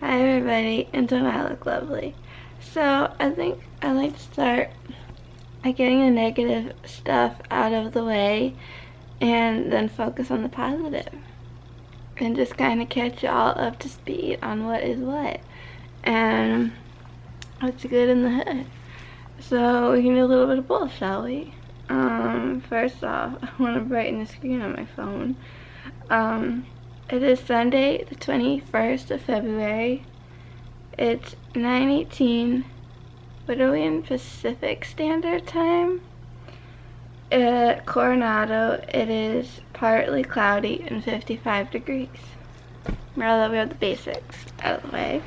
Hi everybody, and don't I look lovely? So I think I'd like to start by getting the negative stuff out of the way and then focus on the positive. And just kind of catch y'all up to speed on what is what and what's good in the hood. So we can do a little bit of both, shall we? First off, I want to brighten the screen on my phone. It is Sunday, the 21st of February. It's 9:18. What are we in Pacific Standard Time? At Coronado, it is partly cloudy and 55 degrees. Now that we have the basics out of the way.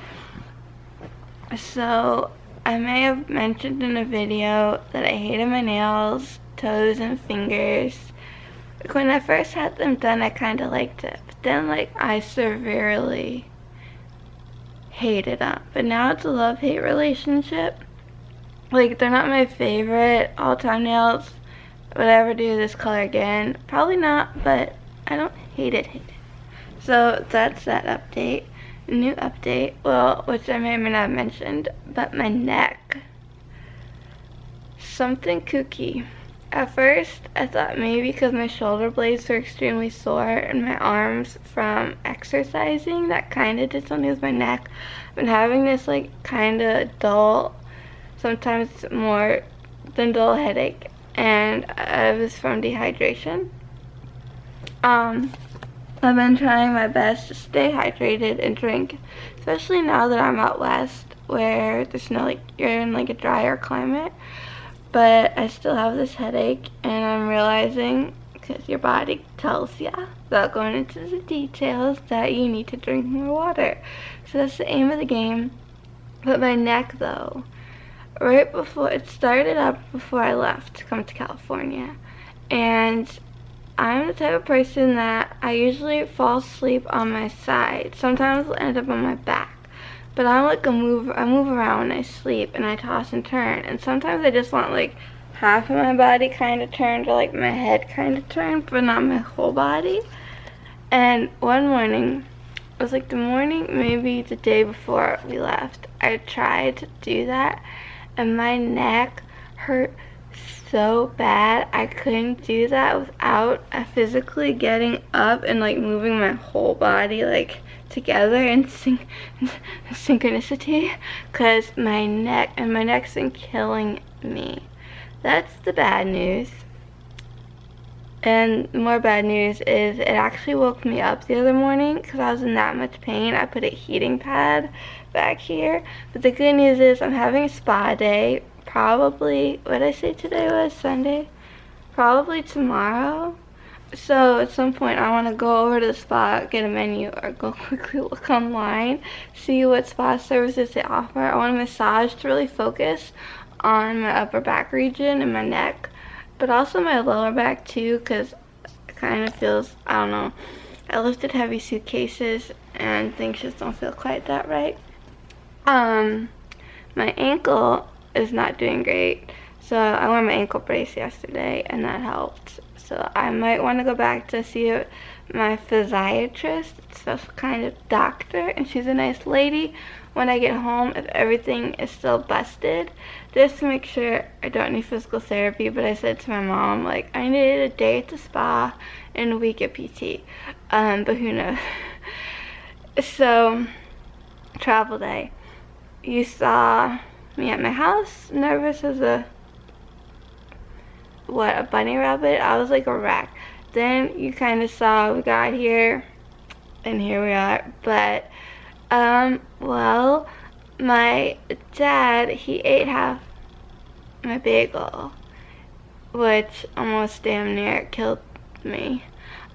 So, I may have mentioned in a video that I hated my nails, toes, and fingers. When I first had them done, I kind of liked it. But then, I severely hated them. But now it's a love-hate relationship. They're not my favorite all-time nails. Would I ever do this color again? Probably not, but I don't hate it. So that's that update. New update, well, which I may or may not have mentioned, but my neck. Something kooky. At first, I thought maybe because my shoulder blades were extremely sore and my arms from exercising, that kind of did something with my neck. I've been having this kind of dull, sometimes more than dull headache, and it was from dehydration. I've been trying my best to stay hydrated and drink, especially now that I'm out west where there's no you're in a drier climate. But I still have this headache, and I'm realizing, because your body tells ya, without going into the details, that you need to drink more water. So that's the aim of the game. But my neck, though, right before, it started up before I left to come to California. And I'm the type of person that I usually fall asleep on my side. Sometimes I'll end up on my back. But I'm a mover. I move around when I sleep, and I toss and turn. And sometimes I just want half of my body kind of turned, or my head kind of turned, but not my whole body. And one morning, it was the morning, maybe the day before we left, I tried to do that, and my neck hurt so bad I couldn't do that without physically getting up and moving my whole body together in synchronicity, because my neck's been killing me. That's the bad news. And the more bad news is it actually woke me up the other morning because I was in that much pain. I put a heating pad back here. But the good news is I'm having a spa day. Probably, what did I say today was? Sunday? Probably tomorrow. So at some point I want to go over to the spa, get a menu, or go quickly look online, see what spa services they offer. I want a massage to really focus on my upper back region and my neck, but also my lower back too, because it kind of feels, I don't know, I lifted heavy suitcases and things just don't feel quite that right. My ankle is not doing great, so I wore my ankle brace yesterday and that helped. So I might want to go back to see my physiatrist, special kind of doctor, and she's a nice lady, when I get home if everything is still busted, just to make sure I don't need physical therapy. But I said to my mom, I needed a day at the spa and a week at PT, but who knows. So, travel day. You saw me at my house, nervous as a bunny rabbit. I was like a wreck. Then you kind of saw we got here, and here we are. But well, my dad, he ate half my bagel, which almost damn near killed me.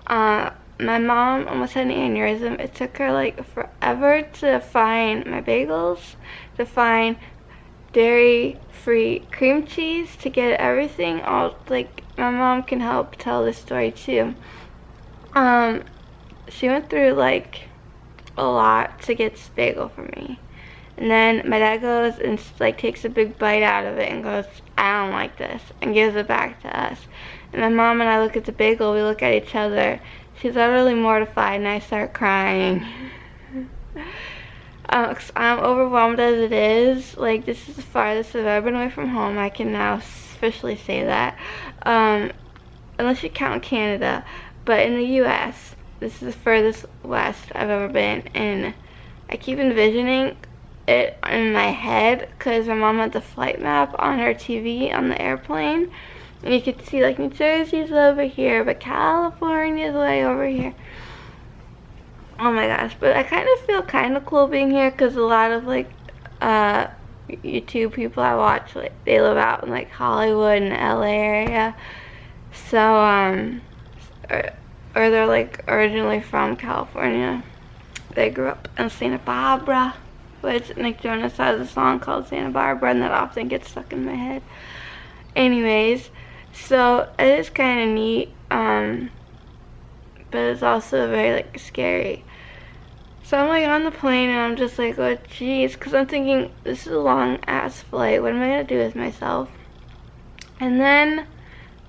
My mom almost had an aneurysm. It took her forever to find my bagels, to find dairy-free cream cheese, to get everything all my mom can help tell this story too. She went through a lot to get this bagel for me, and then my dad goes and takes a big bite out of it and goes, I don't like this, and gives it back to us. And my mom and I look at the bagel, we look at each other. She's utterly mortified, and I start crying. 'Cause I'm overwhelmed as it is. Like, this is the farthest I've ever been away from home. I can now officially say that. Unless you count Canada. But in the US, this is the furthest west I've ever been. And I keep envisioning it in my head because my mom had the flight map on her TV on the airplane. And you could see, like, New Jersey's over here, but California's way over here. Oh my gosh, but I kind of feel kind of cool being here because a lot of, like, YouTube people I watch, like, they live out in, like, Hollywood and LA area. So, or they're, like, originally from California. They grew up in Santa Barbara, which Nick Jonas has a song called Santa Barbara, and that often gets stuck in my head. Anyways, so it is kind of neat, but it's also very, like, scary. So I'm, like, on the plane, and I'm just like, oh, jeez, because I'm thinking, this is a long-ass flight. What am I going to do with myself? And then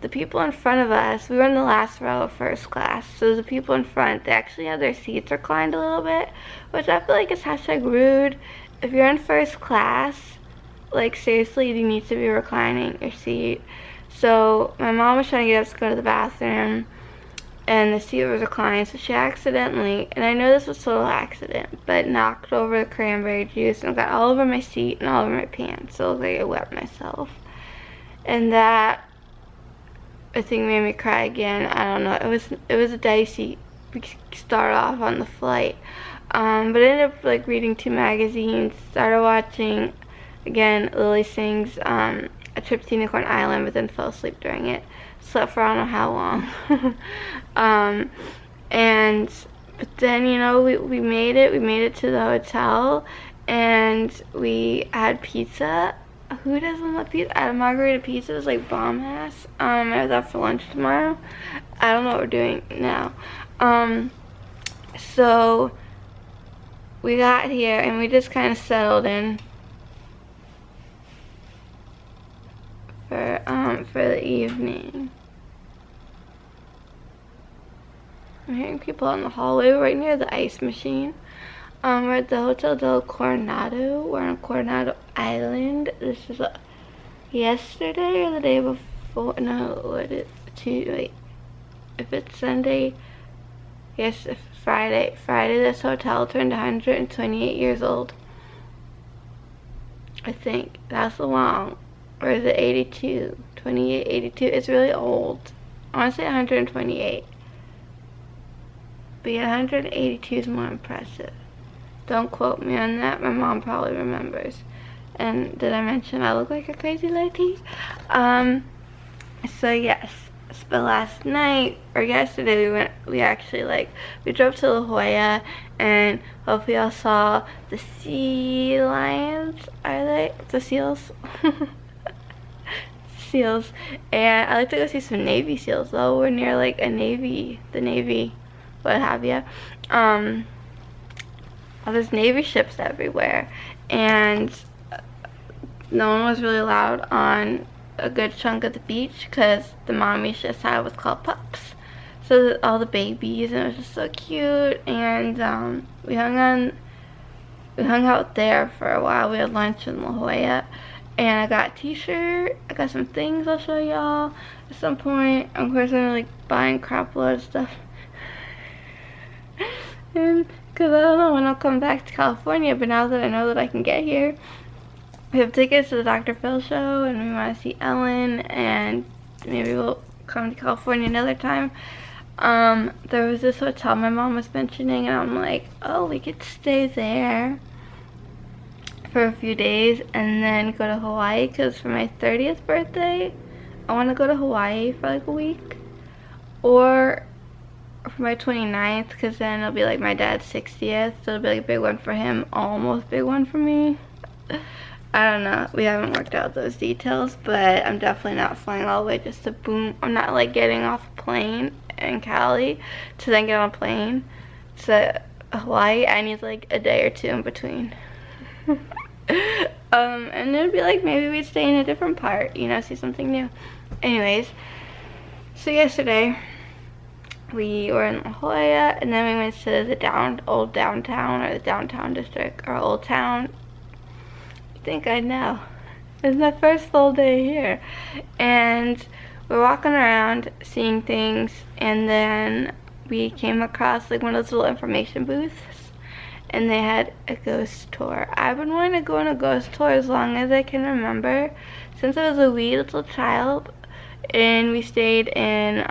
the people in front of us, we were in the last row of first class, so the people in front, they actually had their seats reclined a little bit, which I feel like is #rude. If you're in first class, like, seriously, you need to be reclining your seat. So my mom was trying to get us to go to the bathroom, and the seat was reclined, so she accidentally, and I know this was a total accident, but knocked over the cranberry juice and got all over my seat and all over my pants, so it looked like I wet myself. And that, I think, made me cry again. I don't know, it was a dicey start off on the flight. But I ended up, like, reading 2 magazines, started watching, again, Lily Singh's A Trip to Unicorn Island, but then fell asleep during it. Slept for I don't know how long. But then, you know, we made it to the hotel, and we had pizza. Who doesn't love pizza? I had a margarita pizza. It was, like, bomb ass. I have that for lunch tomorrow. I don't know what we're doing now. So we got here, and we just kind of settled in for the evening. I'm hearing people in the hallway right near the ice machine. We're at the Hotel del Coronado. We're on Coronado Island. This is yesterday or the day before. No, what is wait. If it's Sunday, yes, Friday. This hotel turned 128 years old. I think that's long. Or is it 82? 28, 82. It's really old. I want to say 128. But yeah, 182 is more impressive. Don't quote me on that. My mom probably remembers. And did I mention I look like a crazy lady? So yes. But last night, or yesterday, we drove to La Jolla, and hopefully y'all saw the sea lions. Are they? The seals? Seals. And I like to go see some Navy seals, though. We're near, like, the Navy, what have you. There's Navy ships everywhere, and no one was really allowed on a good chunk of the beach because the mommy just had was called pups. So all the babies, and it was just so cute. And we hung out there for a while. We had lunch in La Jolla, and I got a t-shirt. I got some things I'll show y'all at some point. Of course, I'm like buying crap load of stuff. And because I don't know when I'll come back to California, but now that I know that I can get here, we have tickets to the Dr. Phil show, and we want to see Ellen, and maybe we'll come to California another time. There was this hotel my mom was mentioning, and I'm like, oh, we could stay there for a few days and then go to Hawaii, because for my 30th birthday, I want to go to Hawaii for like a week. Or for my 29th, because then it'll be like my dad's 60th, so it'll be like a big one for him, almost big one for me. I don't know, we haven't worked out those details, but I'm definitely not flying all the way just to boom. I'm not like getting off a plane in Cali to then get on a plane to Hawaii. I need like a day or two in between. And it'd be like maybe we'd stay in a different part, you know, see something new. Anyways, so yesterday we were in La Jolla, and then we went to the old downtown, or the downtown district, or Old Town. I think I know. It's my first full day here. And we're walking around, seeing things, and then we came across like one of those little information booths, and they had a ghost tour. I've been wanting to go on a ghost tour as long as I can remember, since I was a wee little child. And we stayed in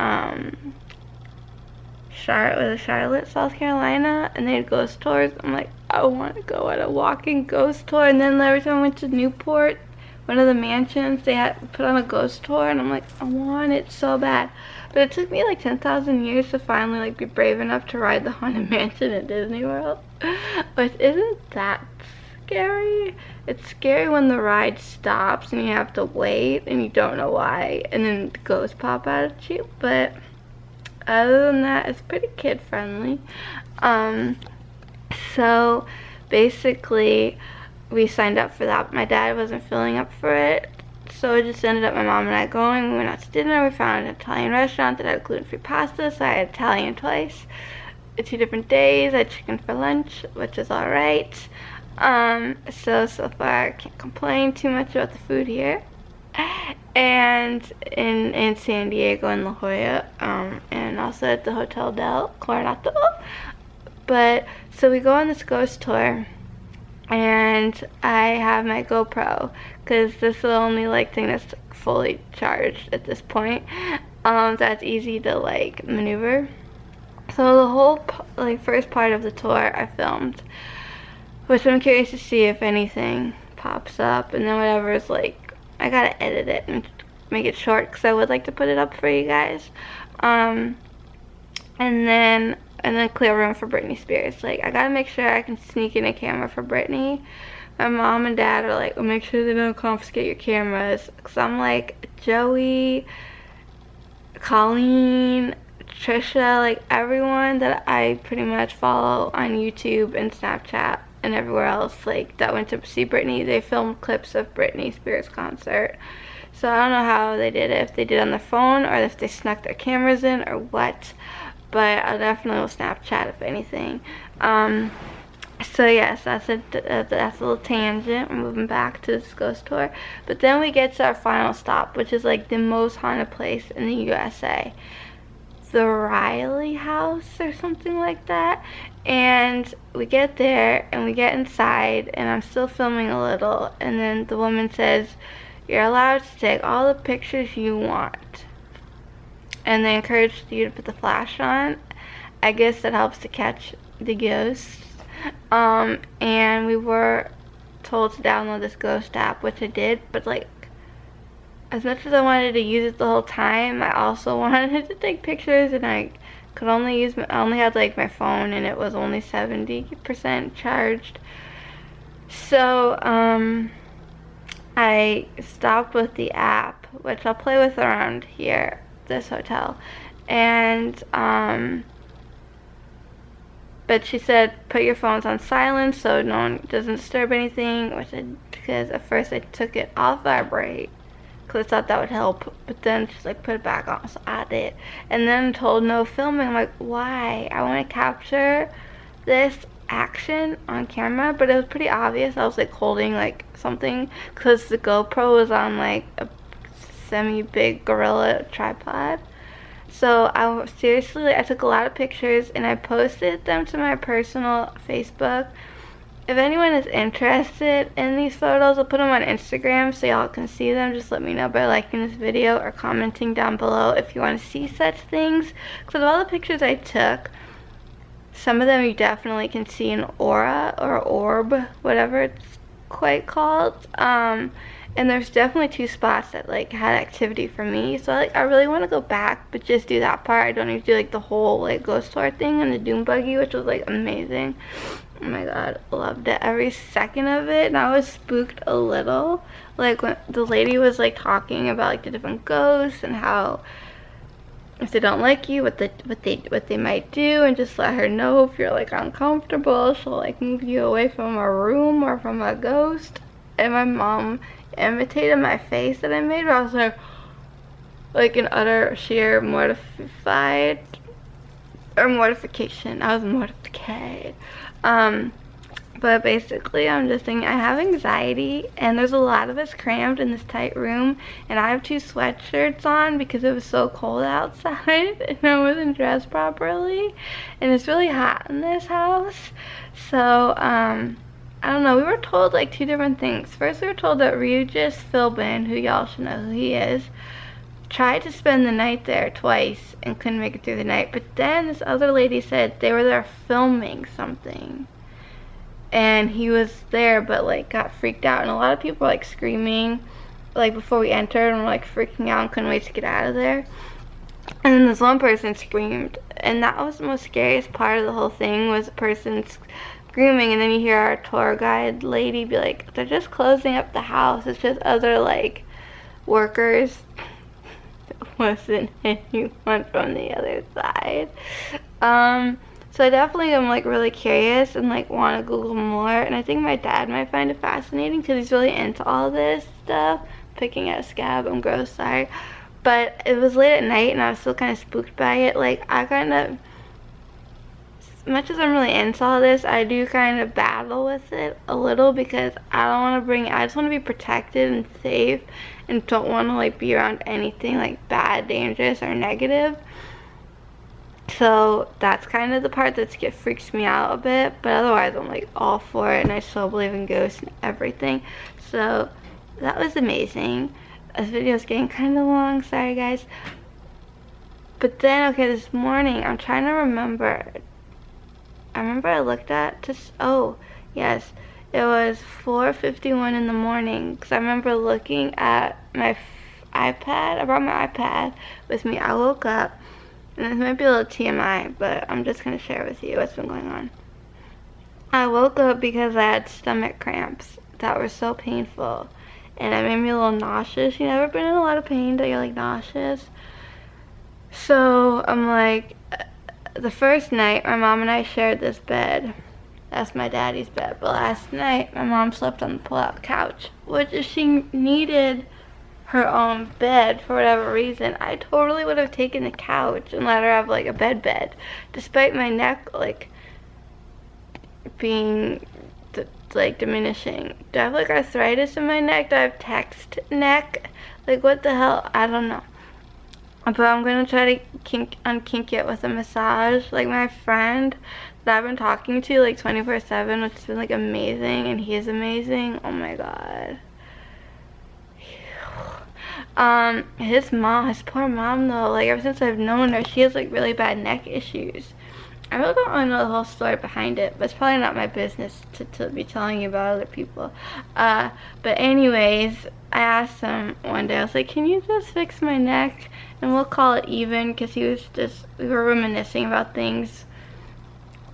Charlotte, South Carolina, and they had ghost tours. I'm like, I want to go on a walking ghost tour. And then every time I went to Newport, one of the mansions, they had put on a ghost tour, and I'm like, I want it so bad. But it took me like 10,000 years to finally like be brave enough to ride the Haunted Mansion at Disney World. But isn't that scary? It's scary when the ride stops and you have to wait and you don't know why, and then the ghosts pop out at you. But other than that, it's pretty kid friendly. So basically we signed up for that. My dad wasn't feeling up for it, so it just ended up my mom and I going. We went out to dinner. We found an Italian restaurant that had gluten-free pasta, so I had Italian twice, 2 different days. I had chicken for lunch, which is alright. So far I can't complain too much about the food here. And in San Diego and La Jolla, and also at the Hotel del Coronado. But so we go on this ghost tour, and I have my GoPro, because this is the only like thing that's fully charged at this point, that's easy to like maneuver. So the whole like first part of the tour I filmed, which I'm curious to see if anything pops up, and then whatever is like, I gotta edit it and make it short because I would like to put it up for you guys. And then clear room for Britney Spears. Like, I gotta make sure I can sneak in a camera for Britney. My mom and dad are like, well, make sure they don't confiscate your cameras. Because I'm like, Joey, Colleen, Trisha, like everyone that I pretty much follow on YouTube and Snapchat and everywhere else, like that went to see Britney, they filmed clips of Britney Spears concert. So I don't know how they did it, if they did it on their phone or if they snuck their cameras in or what, but I definitely will Snapchat if anything. So yes, that's a little tangent. We're moving back to this ghost tour, but then we get to our final stop, which is like the most haunted place in the USA, the Riley House or something like that. And we get there and we get inside, and I'm still filming a little, and then the woman says, you're allowed to take all the pictures you want, and they encourage you to put the flash on. I guess that helps to catch the ghosts. And we were told to download this ghost app, which I did, but like, as much as I wanted to use it the whole time, I also wanted to take pictures, and I could only use I only had like my phone, and it was only 70% charged. So I stopped with the app, which I'll play with around here, this hotel, and but she said put your phones on silent so no one doesn't disturb anything, which because at first I took it off vibrate because I thought that would help, but then she's like put it back on, so I did. And then told no filming. I'm like, why? I want to capture this action on camera, but it was pretty obvious. I was like holding like something because the GoPro was on like a semi-big gorilla tripod. So I took a lot of pictures and I posted them to my personal Facebook. If anyone is interested in these photos, I'll put them on Instagram so y'all can see them. Just let me know by liking this video or commenting down below if you want to see such things. Because of all the pictures I took, some of them you definitely can see an aura or orb, whatever it's quite called. And there's definitely 2 spots that like had activity for me. So I really want to go back, but just do that part. I don't need to do like the whole like ghost tour thing and the doom buggy, which was like amazing. Oh my god, loved it, every second of it. And I was spooked a little, like when the lady was like talking about like the different ghosts and how if they don't like you, what they might do, and just let her know if you're like uncomfortable, she'll like move you away from a room or from a ghost. And my mom imitated my face that I made, where I was like in utter sheer mortified or mortification. I was mortified. But basically, I'm just thinking, I have anxiety, and there's a lot of us crammed in this tight room, and I have 2 sweatshirts on because it was so cold outside, and I wasn't dressed properly, and it's really hot in this house. So, I don't know, we were told like 2 different things. First, we were told that Regis Philbin, who y'all should know who he is, tried to spend the night there twice and couldn't make it through the night. But then this other lady said they were there filming something, and he was there but like got freaked out, and a lot of people were like screaming like before we entered and were like freaking out and couldn't wait to get out of there. And then this one person screamed, and that was the most scariest part of the whole thing, was the person screaming, and then you hear our tour guide lady be like, they're just closing up the house, it's just other like workers. Wasn't anyone from the other side. So I definitely am like really curious and like want to Google more, and I think my dad might find it fascinating because he's really into all this stuff. Picking at a scab, I'm gross, sorry. But it was late at night and I was still kind of spooked by it. Like, I kind of, as much as I'm really into all this, I do kind of battle with it a little because I don't want to I just want to be protected and safe, and don't want to like be around anything like bad, dangerous, or negative. So that's kind of the part that freaks me out a bit, but otherwise I'm like all for it, and I still believe in ghosts and everything. So that was amazing. This video is getting kind of long, sorry guys. But then, okay, this morning, I'm trying to remember. I remember I looked at just, oh, yes, it was 4:51 in the morning, because I remember looking at my iPad. I brought my iPad with me. I woke up, and this might be a little TMI, but I'm just going to share with you what's been going on. I woke up because I had stomach cramps that were so painful, and it made me a little nauseous. You never been in a lot of pain that you're like nauseous? So I'm like, the first night my mom and I shared this bed. That's my daddy's bed. But last night my mom slept on the pull-out couch, which if she needed her own bed for whatever reason, I totally would have taken the couch and let her have like a bed, despite my neck like being like diminishing. Do I have like arthritis in my neck? Do I have text neck? Like, what the hell? I don't know. But I'm gonna try to unkink it with a massage. Like, my friend that I've been talking to like 24/7, which has been like amazing, and he is amazing. Oh my god. His poor mom though, like ever since I've known her, she has like really bad neck issues. I really don't really know the whole story behind it, but it's probably not my business to be telling you about other people. But anyways, I asked him one day, I was like, can you just fix my neck and we'll call it even, because we were reminiscing about things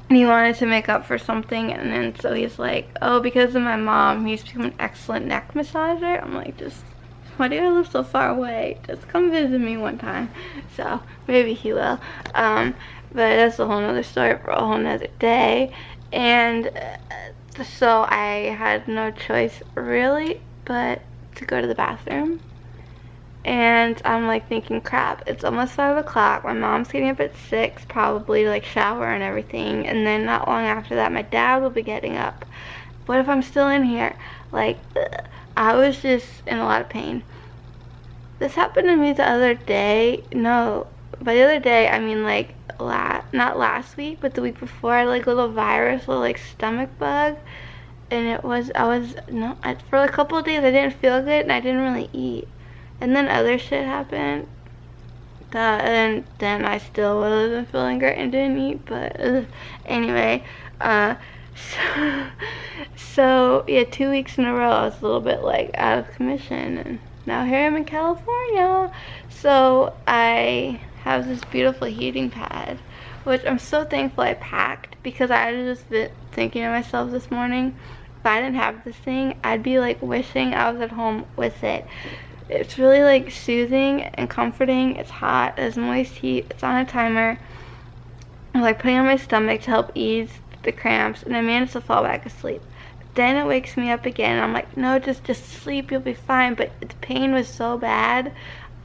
and he wanted to make up for something, and then so he's like, oh, because of my mom, he's become an excellent neck massager. I'm like, why do I live so far away? Just come visit me one time. So maybe he will. But that's a whole nother story for a whole nother day. And so I had no choice really but to go to the bathroom. And I'm like thinking, crap, it's almost 5 o'clock. My mom's getting up at 6 probably to like shower and everything. And then not long after that, my dad will be getting up. What if I'm still in here? Like, I was just in a lot of pain. This happened to me the other day. No, by the other day, I mean like not last week, but the week before. I had like a little like stomach bug, and for a couple of days I didn't feel good and I didn't really eat. And then other shit happened, and then I still wasn't feeling great and didn't eat. But anyway, so yeah, 2 weeks in a row I was a little bit like out of commission, and now here I'm in California. So I have this beautiful heating pad, which I'm so thankful I packed, because I was just thinking to myself this morning, if I didn't have this thing, I'd be like wishing I was at home with it. It's really like soothing and comforting. It's hot, there's moist heat, it's on a timer. I'm like putting on my stomach to help ease the cramps, and I managed to fall back asleep. Then it wakes me up again, and I'm like, no, just sleep, you'll be fine. But the pain was so bad,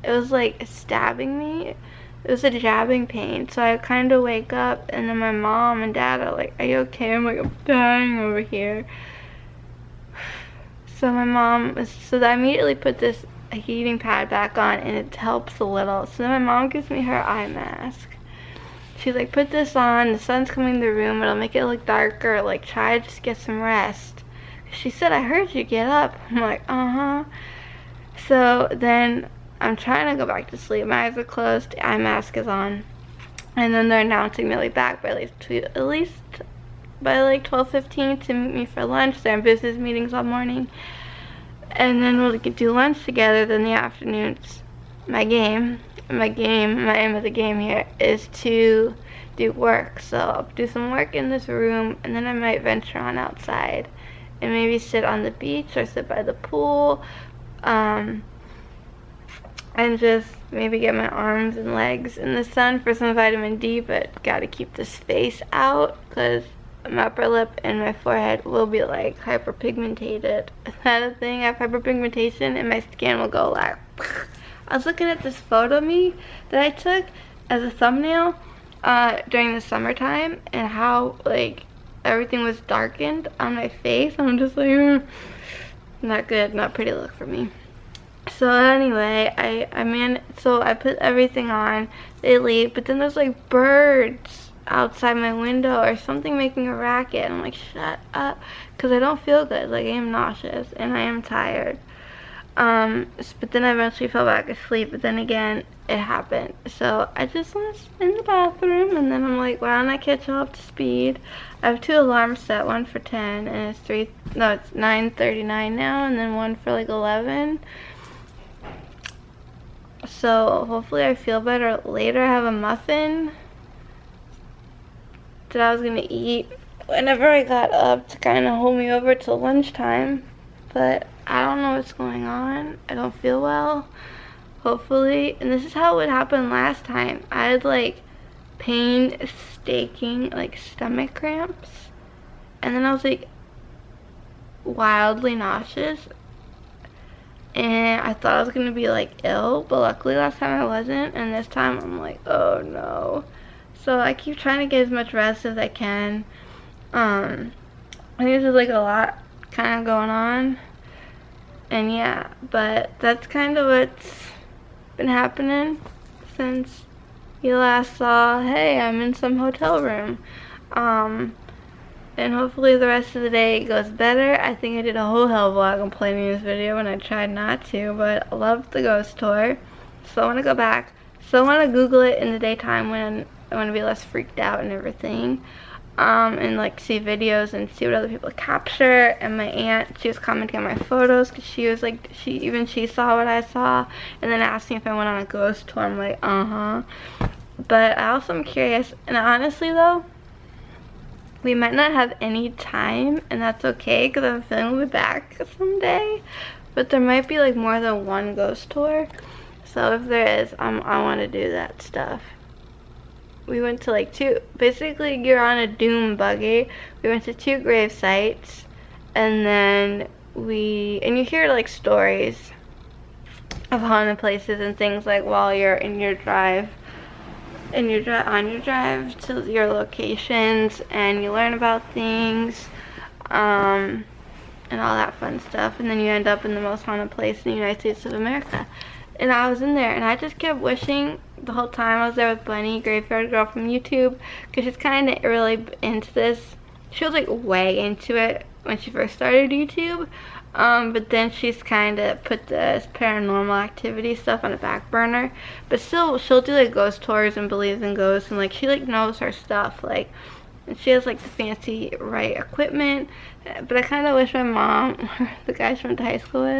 it was like stabbing me, it was a jabbing pain. So I kind of wake up, and then my mom and dad are like, "Are you okay?" I'm like, "I'm dying over here." So so I immediately put this heating pad back on, and it helps a little. So then my mom gives me her eye mask. She's like, "Put this on, the sun's coming in the room, it'll make it look darker, like try to just get some rest." She said, "I heard you get up." I'm like, "Uh-huh." So then I'm trying to go back to sleep. My eyes are closed, the eye mask is on. And then they're announcing me like back by at least by like 12:15 to meet me for lunch. They're in business meetings all morning. And then we'll do lunch together. Then the afternoons, my aim of the game here is to do work. So I'll do some work in this room, and then I might venture on outside and maybe sit on the beach or sit by the pool, and just maybe get my arms and legs in the sun for some vitamin D, but gotta keep this face out because my upper lip and my forehead will be like hyperpigmentated. Is that a thing? I have hyperpigmentation and my skin will go like I was looking at this photo of me that I took as a thumbnail during the summertime, and how like everything was darkened on my face. I'm just like, not good, not pretty look for me. So anyway, I put everything on, they leave, but then there's like birds outside my window or something making a racket. I'm like, shut up, because I don't feel good. Like, I am nauseous and I am tired. But then I eventually fell back asleep, but then again, it happened. So I just was in the bathroom, and then I'm like, why don't I catch up to speed? I have 2 alarms set, one for 10, and it's 9:39 now, and then one for like 11. So hopefully I feel better later. I have a muffin that I was gonna eat whenever I got up to kind of hold me over till lunchtime, but I don't know what's going on. I don't feel well. Hopefully, and this is how it would happen last time. I had like painstaking like stomach cramps, and then I was like wildly nauseous, and I thought I was gonna be like ill, but luckily last time I wasn't, and this time I'm like, oh no. So I keep trying to get as much rest as I can. I think there's like a lot kind of going on, and yeah, but that's kind of what's been happening since you last saw. Hey, I'm in some hotel room, and hopefully the rest of the day goes better. I think I did a whole hell vlog complaining in this video when I tried not to, but I loved the ghost tour, so I want to go back. So I want to Google it in the daytime when I want to be less freaked out and everything, and like see videos and see what other people capture. And my aunt, she was commenting on my photos because she was like, she saw what I saw, and then asked me if I went on a ghost tour. I'm like, but I also am curious, and honestly though, we might not have any time, and that's okay because I'm feeling we'll be back someday, but there might be like more than one ghost tour. So if there is, I want to do that stuff. We went to like 2, basically you're on a doom buggy. We went to 2 grave sites, and then you hear like stories of haunted places and things like while you're in your drive, on your drive to your locations, and you learn about things, and all that fun stuff, and then you end up in the most haunted place in the United States of America. And I was in there, and I just kept wishing the whole time I was there with Bunny, Graveyard Girl from YouTube, because she's kind of really into this. She was like way into it when she first started YouTube, but then she's kind of put this paranormal activity stuff on the back burner. But still, she'll do like ghost tours and believes in ghosts, and like she like knows her stuff, like, and she has like the fancy right equipment. But I kind of wish my mom, the guy she went to high school with,